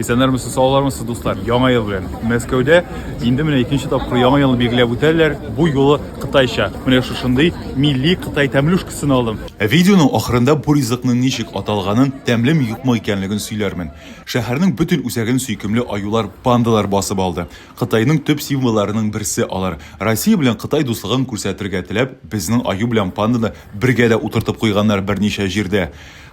Esenler misiniz, sağlar mısınız dostlar? Яңа ел белән. Мәскәүдә инде менә икенче тапкыр яңа елны билгеләп үтәләр. Бу юлы Кытайча. Менә шушындый милли Кытай тәмлүшкасын алдым. Видеоның ахырында бу ризыкның ничек аталганын, тәмлем юкмы икәнлеген сөйләрмен. Шәһәрнең бөтен үзәген сөйкемле аюлар, пандалар басып алды. Кытайның төп символларының берсе алар. Россия белән Кытай дуслыгын күрсәтергә теләп, безнең аю белән панданы бергә дә утыртып куйганнар берничә җирдә.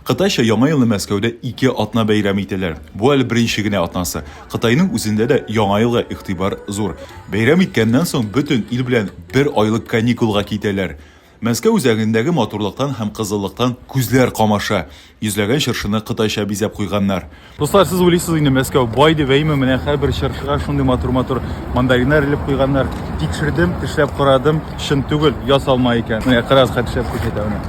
Кытайча яңа елны Мәскәүдә 2 атна бәйрәм ителәр. Бу әле беренче генә атнасы. Кытайның үзендә дә яңа елга игътибар зур. Бәйрәм иткәннән соң бөтен ил белән 1 айлык каникулга китәләр. Мәскәү үзәгендәге матурлыктан һәм кызыллыктан күзләр камаша. Йөзләгән чыршыны Кытайча бизәп куйганнар. Достар, сез уйлыйсыз инде Мәскәү бай дип әйме, менә һәрбер чыршыга шундый матур мандариннар илеп куйганнар. Тикшердем, тешләп карадым, чын түгел, ясалма икән. Менә кыраз хәтләп күрсәтәм.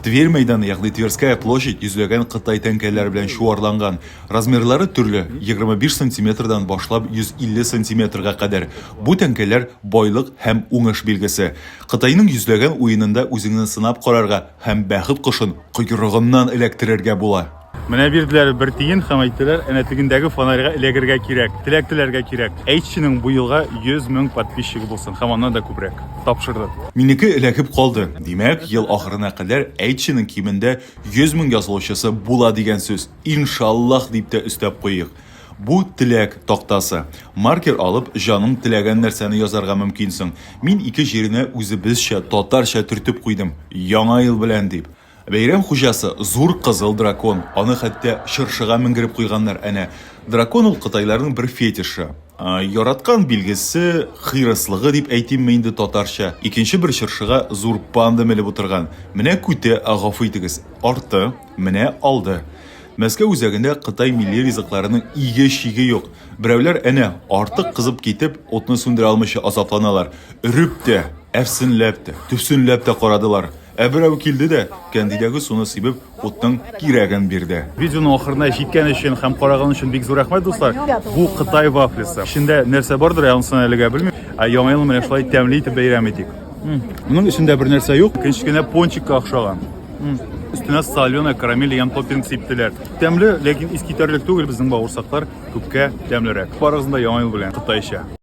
Тверь мәйданы, ягъни Тверская площадь йөзләгән Кытай тәңкәләре белән чуарланган. Размерлары төрле, 25 сантиметрдан башлап 150 сантиметрга кадәр. Бу тәңкәләр байлык һәм уңыш билгесе. Кытайның йөзләгән уенында үзеңне сынап карарга һәм бәхет кошын койрыгыннан эләктерергә була. Менә бирделәр бер тиен һәм әйттеләр, әнә тегендәге фонарьга эләгергә кирәк, теләк-теләргә кирәк. Әйтченең бу елга 100 мең подписчигы булсын, һәм аннан да күбрәк. Тапшырды. Минеке эләкеп калды. Димәк, ел ахырына кадәр әйтченең кимендә 100 мең язылучысы була дигән сүз. Иншаллах дип тә өстәп куйык. Бу теләк тактасы. Маркер алып, җаның теләгән нәрсәне язарга мөмкинсең. Мин ике җиренә үзебезчә татарча төртеп куйдым. Яңа ел белән дип. Бәйрәм хуҗасы зур кызыл дракон. Аны хәтта чыршыга менгереп куйганнар әнә. Дракон ул кытайларның бер фетишы. Яраткан билгесе хыйрыслыгы дип әйтимме инде татарча. Икенче бер чыршыга зур панда менеп утырган. Менә күтә гафу итегез. Арты, менә алды. Мәскәү үзәгендә Кытай милли ризыкларының иге шиге юк. Берәүләр әнә артык кызып китеп, отны сүндерә алмыйча азапланалар. Өреп тә, әфсенләп тә, төпсенләп тә карадылар. Берәү килде дә, кәндидәге суны сибеп, утның кирәген бирде. Видеоның ахырына җиткән өчен һәм караган өчен бик зур рәхмәт, достар. Бу Кытай вафлисы. Эчендә нәрсә бардыр, ягъни әлегә белмим. Яңа елны менә шулай тәмле итеп бәйрәм итик. Моның эчендә бер нәрсә юк, кечкенә пончикка охшаган. Өстенә соленая карамель дигән топпинг сиптеләр. Тәмле, ләкин искитәрлек түгел, безнең бавырсаклар күпкә тәмлерәк. Барыгызны да яңа ел белән Кытайча.